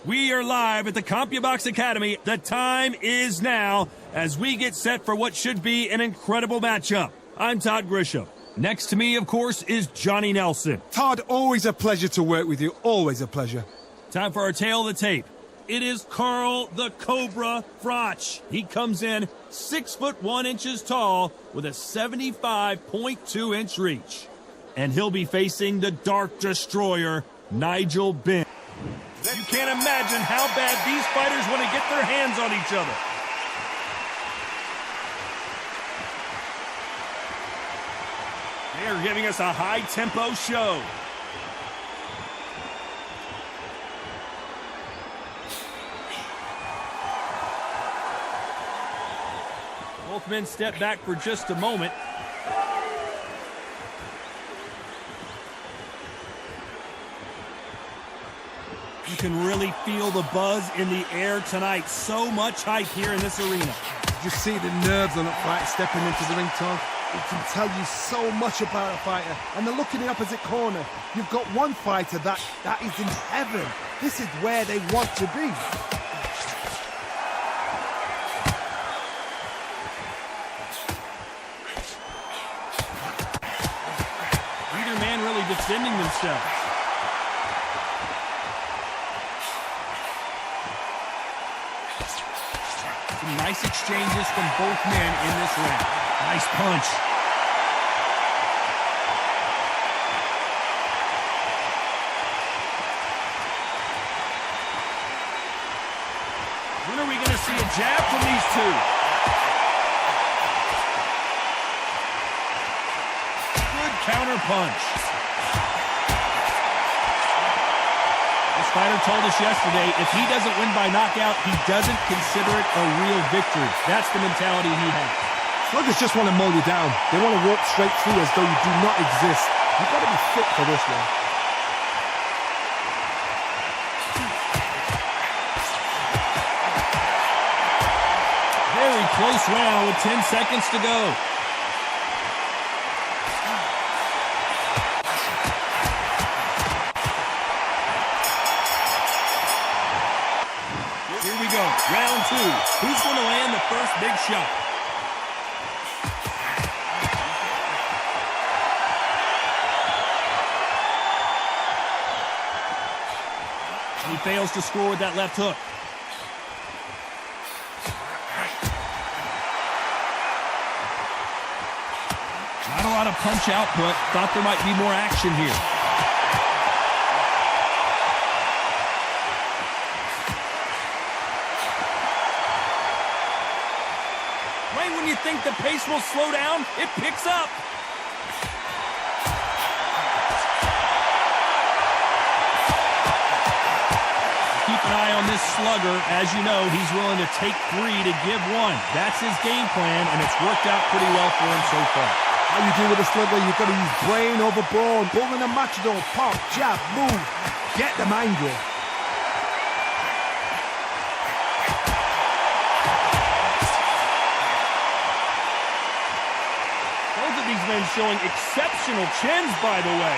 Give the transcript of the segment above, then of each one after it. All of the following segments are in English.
We are live at the CompuBox Academy. The time is now as we get set for what should be an incredible matchup. I'm Todd Grisham. Next to me, of course, is Johnny Nelson. Todd, always a pleasure to work with you. Always a pleasure. Time for our tail of the tape. It is Carl the Cobra Froch. He comes in 6'1" tall with a 75.2-inch reach. And he'll be facing the Dark Destroyer, Nigel Benn. You can't imagine how bad these fighters want to get their hands on each other. They are giving us a high-tempo show. Both men step back for just a moment. You can really feel the buzz in the air tonight. So much hype here in this arena. You see the nerves on that fight stepping into the ring, Todd. It can tell you so much about a fighter. And then look in the opposite corner. You've got one fighter that is in heaven. This is where they want to be. Either man really defending themselves. Some nice exchanges from both men in this round. Nice punch. When are we going to see a jab from these two? Good counter punch. This fighter told us yesterday, if he doesn't win by knockout, he doesn't consider it a real victory. That's the mentality he has. Sluggers just want to mow you down. They want to walk straight through as though you do not exist. You've got to be fit for this one. Very close round with 10 seconds to go. Here we go, round two. Who's going to land the first big shot? He fails to score with that left hook. Not a lot of punch output. Thought there might be more action here. Right when you think the pace will slow down, it picks up. Keep an eye on this slugger. As you know, he's willing to take three to give one. That's his game plan, and it's worked out pretty well for him so far. How you do with a slugger, you've got to use brain over brawn. Pulling a matador, pop, jab, move. Get them angry. Both of these men showing exceptional chins, by the way.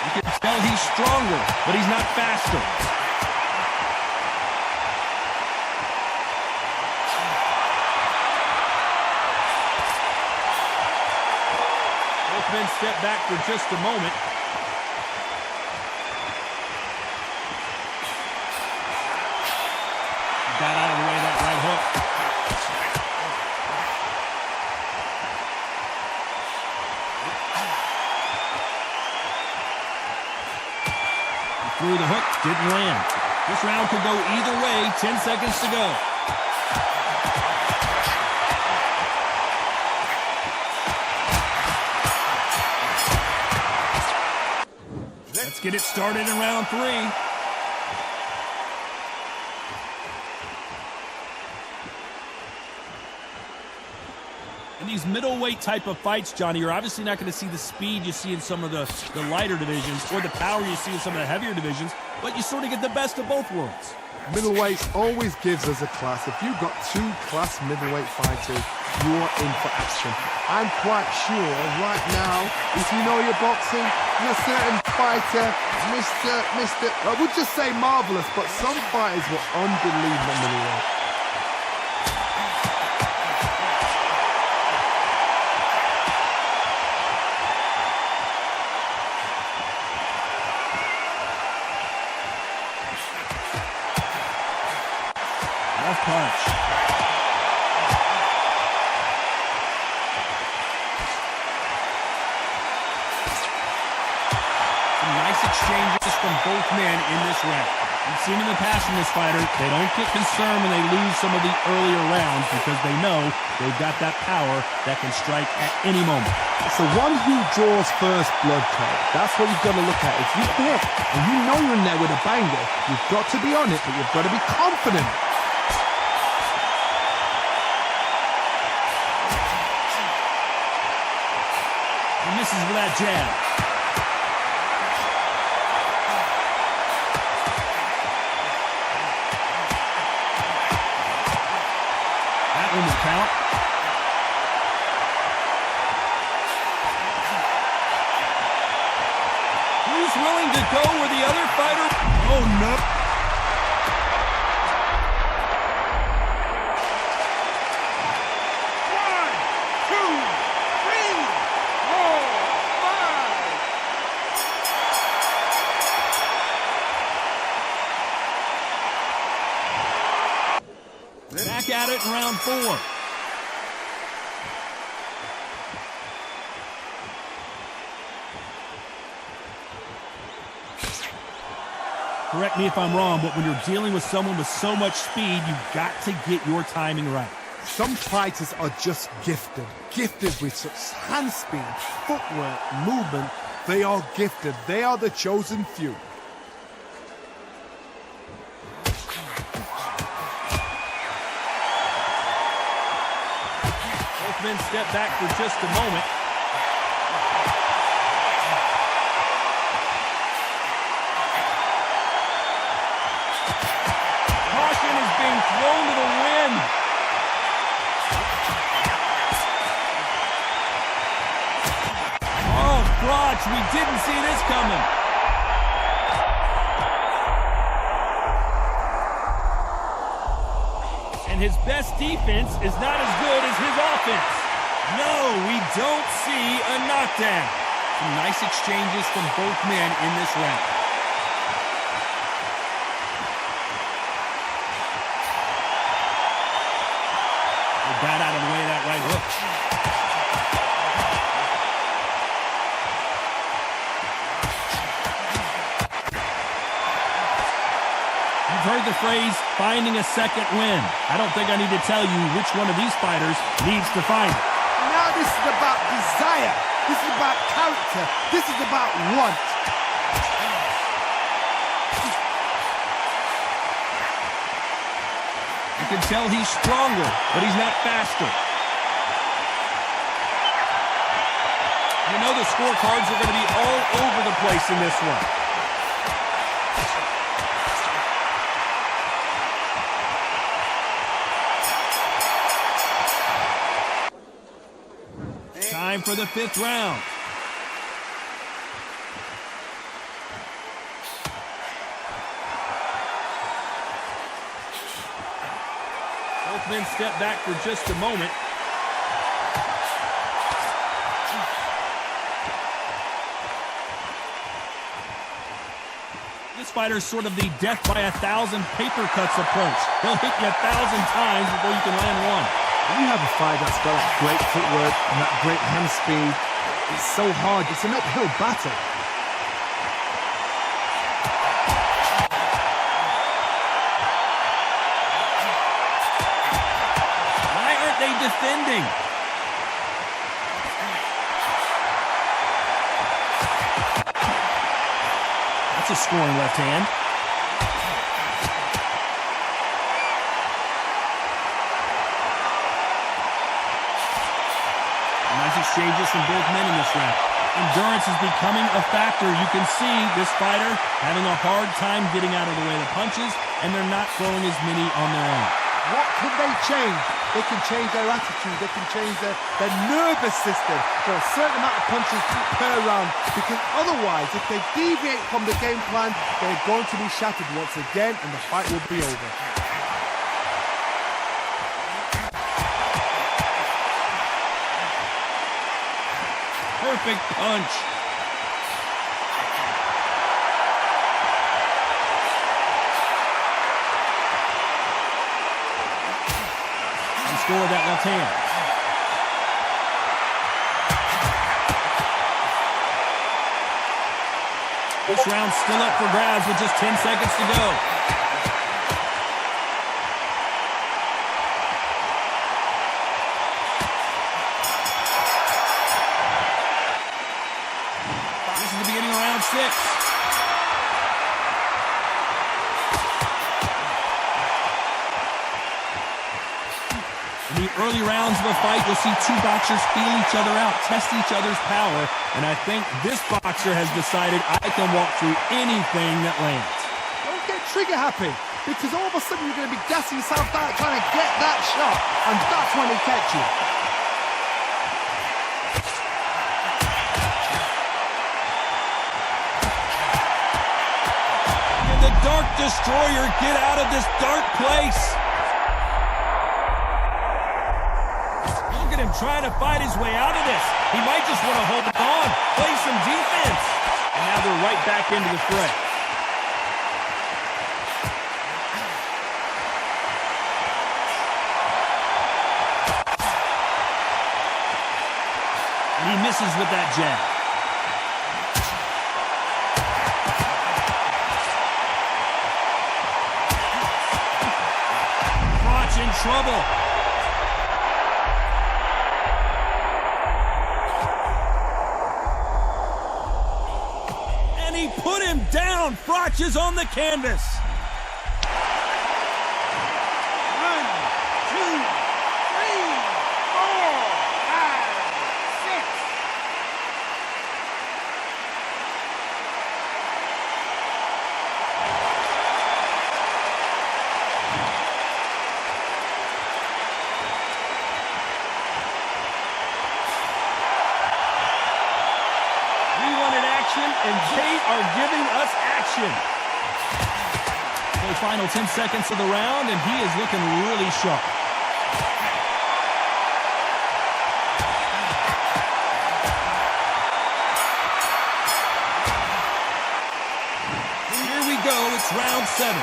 You can tell he's stronger, but he's not faster. Both men step back for just a moment. Got out of the way of that right hook. He threw the hook, didn't land. This round could go either way, 10 seconds to go. Let's get it started in round three. In these middleweight type of fights, Johnny, you're obviously not going to see the speed you see in some of the lighter divisions or the power you see in some of the heavier divisions, but you sort of get the best of both worlds. Middleweight always gives us a class. If you've got two class middleweight fighters, you're in for action. I'm quite sure right now, if you know your boxing, a certain fighter, I would just say marvelous, but some fighters were unbelievable middleweight. Left punch. Some nice exchanges from both men in this round. We've seen in the past from this fighter, they don't get concerned when they lose some of the earlier rounds because they know they've got that power that can strike at any moment. It's the one who draws first blood card. That's what you've got to look at. If you hit and you know you're in there with a banger, you've got to be on it, but you've got to be confident. He misses with that jab. That one will count. Who's willing to go where the other fighter... Oh, no. Back at it in round 4. Correct me if I'm wrong, but when you're dealing with someone with so much speed, you've got to get your timing right. Some fighters are just gifted with such hand speed, footwork, movement. They are gifted. They are the chosen few. Both men step back for just a moment. Caution is being thrown to the wind. Oh, Froch, we didn't see this coming. And his best defense is not as good as his offense. No, we don't see a knockdown. Some nice exchanges from both men in this round. Got out of the way of that right hook. You've heard the phrase, finding a second win. I don't think I need to tell you which one of these fighters needs to find it. Now this is about desire. This is about character. This is about want. You can tell he's stronger, but he's not faster. You know the scorecards are going to be all over the place in this one. Time for the 5th round. Both men step back for just a moment. This fighter's sort of the death by 1,000 paper cuts approach. He'll hit you 1,000 times before you can land one. When you have a fight that's got that great footwork and that great hand speed, it's so hard. It's an uphill battle. Why aren't they defending? That's a scoring left hand. Nice exchanges from both men in this round. Endurance is becoming a factor. You can see this fighter having a hard time getting out of the way of the punches. and they're not throwing as many on their own. What can they change? They can change their attitude. They can change their nervous system for a certain amount of punches per round. Because otherwise, if they deviate from the game plan, they're going to be shattered once again, and the fight will be over. Perfect punch. Score that left hand. This round's still up for grabs with just 10 seconds to go. This is the beginning of round 6. In the early rounds of a fight, you'll see two boxers feel each other out, test each other's power, and I think this boxer has decided I can walk through anything that lands. Don't get trigger happy, because all of a sudden you're going to be gassing yourself out trying to get that shot, and that's when they catch you. Can the Dark Destroyer get out of this dark place? Him trying to fight his way out of this. He might just want to hold it on, play some defense. And now they're right back into the fray. And he misses with that jab. Froch in trouble. He put him down. Froch is on the canvas. 1, 2, 3, 4, 5, 6. We wanted action, and they are giving us action. The final 10 seconds of the round, and he is looking really sharp. Here we go, it's round 7.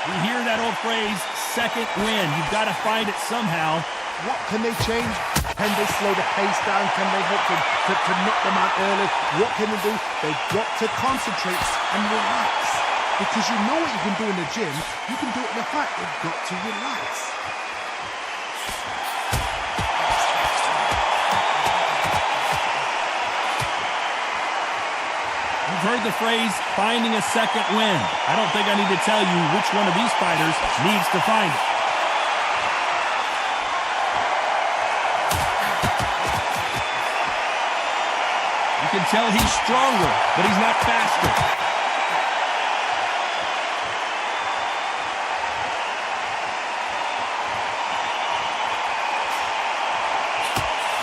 We hear that old phrase, second win. You've got to find it somehow. What can they change? Can they slow the pace down? Can they hope to knock them out early? What can they do? They've got to concentrate and relax. Because you know what you can do in the gym, you can do it in the fight. They've got to relax. You've heard the phrase, finding a second win. I don't think I need to tell you which one of these fighters needs to find it. You can tell he's stronger, but he's not faster.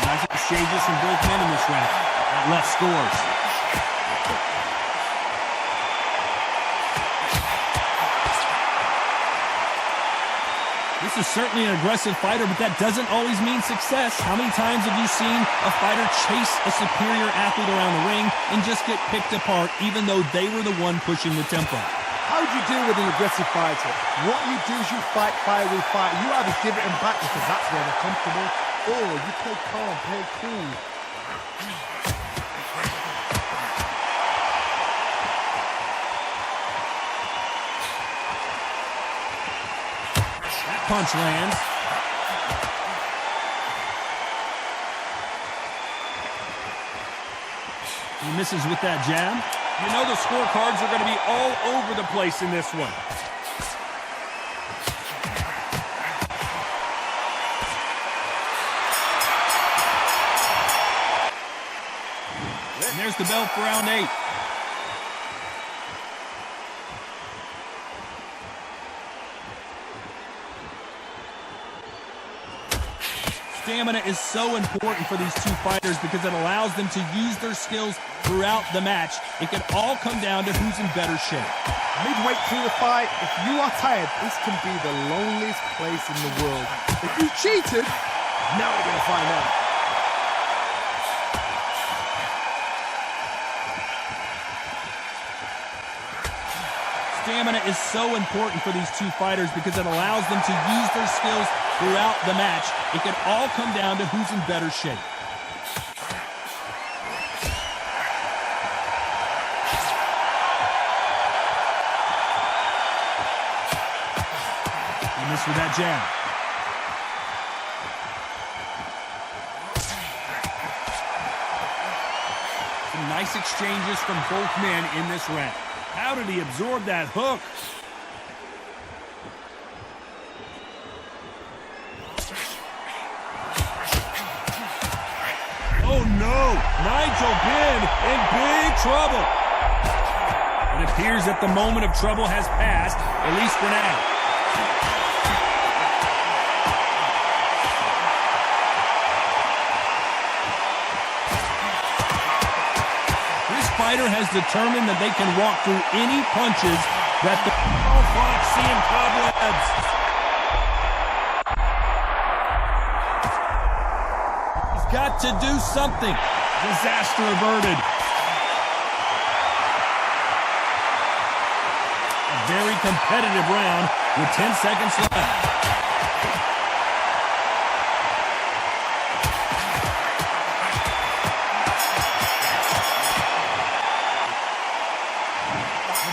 Nice exchanges from both men in this round. That left scores. This is certainly an aggressive fighter, but that doesn't always mean success. How many times have you seen a fighter chase a superior athlete around the ring and just get picked apart, even though they were the one pushing the tempo? How do you deal with an aggressive fighter? What you do is you fight fire with fire. You either give it them back because that's where they're comfortable, or you play calm, play cool. Punch lands. He misses with that jab. You know the scorecards are going to be all over the place in this one. the bell for round 8. Stamina is so important for these two fighters because it allows them to use their skills throughout the match. It can all come down to who's in better shape. Midway through the fight, if you are tired, this can be the loneliest place in the world. If you cheated, now we're going to find out. Stamina is so important for these two fighters because it allows them to use their skills throughout the match. It can all come down to who's in better shape. He missed with that jab. Some nice exchanges from both men in this round. How did he absorb that hook? Oh no! Nigel Benn in big trouble. It appears that the moment of trouble has passed, at least for now. Fighter has determined that they can walk through any punches that the Froch seeing cobwebs. He's got to do something. Disaster averted. A very competitive round with 10 seconds left.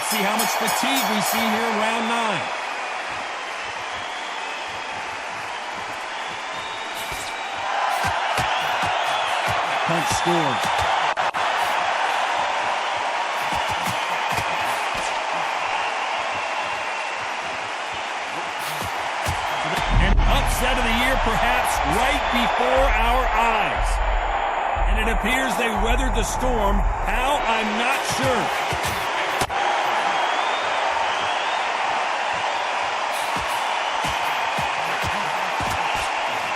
See how much fatigue we see here in round 9. Punch scored. An upset of the year perhaps right before our eyes. And it appears they weathered the storm. How? I'm not sure.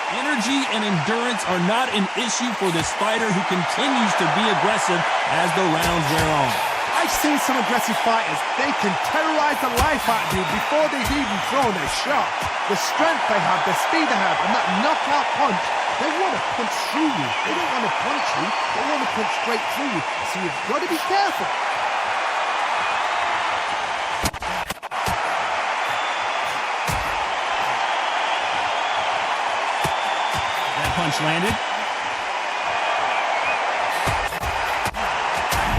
Energy and endurance are not an issue for this fighter who continues to be aggressive as the rounds wear on. I've seen some aggressive fighters. They can terrorize the life out of you before they've even thrown a shot. The strength they have, the speed they have, and that knockout punch, they want to punch through you. They don't want to punch you. They want to punch straight through you. So you've got to be careful. Punch landed.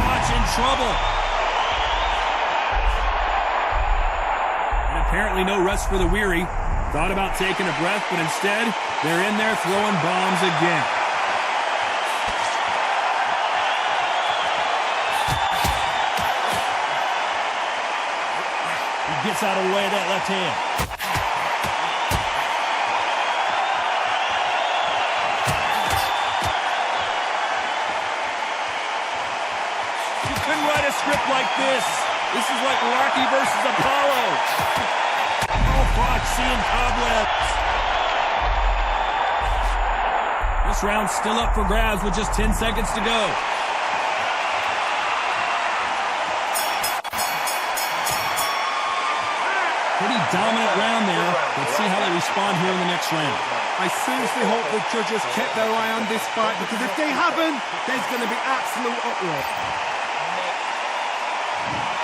Froch in trouble. And apparently no rest for the weary. Thought about taking a breath, but instead, they're in there throwing bombs again. He gets out of the way of that left hand. Script like this. This is like Rocky versus Apollo. Oh, Froch seeing cobwebs. This round's still up for grabs with just 10 seconds to go. Pretty dominant round there. Let's see how they respond here in the next round. I seriously hope the judges kept their eye on this fight, because if they haven't, there's going to be absolute uproar.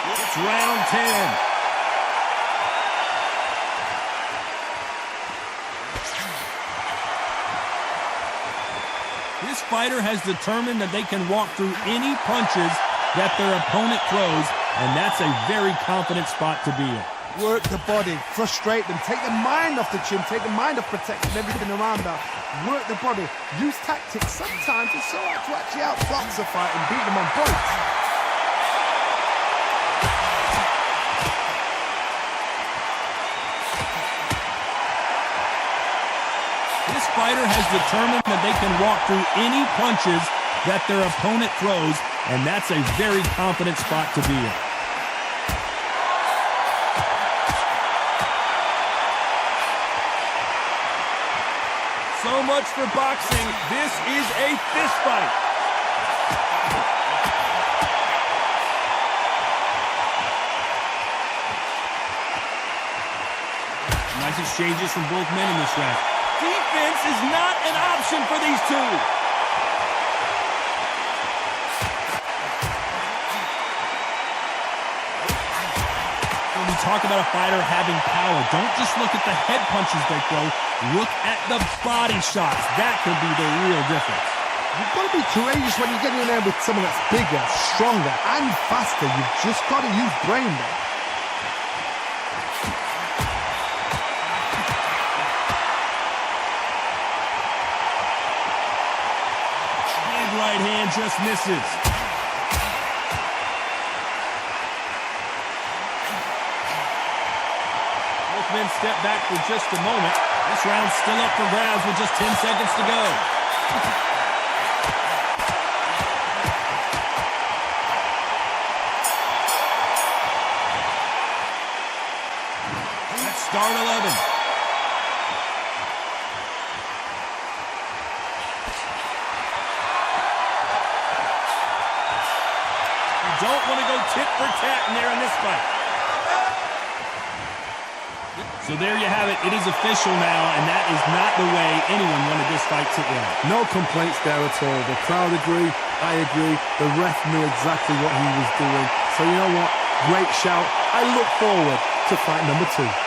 It's round 10. This fighter has determined that they can walk through any punches that their opponent throws, and that's a very confident spot to be in. Work the body, frustrate them, take the mind off the chin, take the mind off protecting everything around that. Work the body, use tactics. Sometimes it's so hard to actually outbox a fight and beat them on points. This fighter has determined that they can walk through any punches that their opponent throws, and that's a very confident spot to be in. So much for boxing. This is a fist fight. Nice exchanges from both men in this round. Defense is not an option for these two. When we talk about a fighter having power, don't just look at the head punches they throw. Look at the body shots. That could be the real difference. You've got to be courageous when you're getting in there with someone that's bigger, stronger, and faster. You've just got to use brain there. Big right hand just misses. Both men step back for just a moment. This round's still up for grabs with just 10 seconds to go. Let's start 11. You don't want to go tit for tat in there in this fight. So there you have it. It is official now, and that is not the way anyone wanted this fight to end. No complaints there at all. The crowd agree. I agree. The ref knew exactly what he was doing. So you know what? Great shout. I look forward to fight number 2.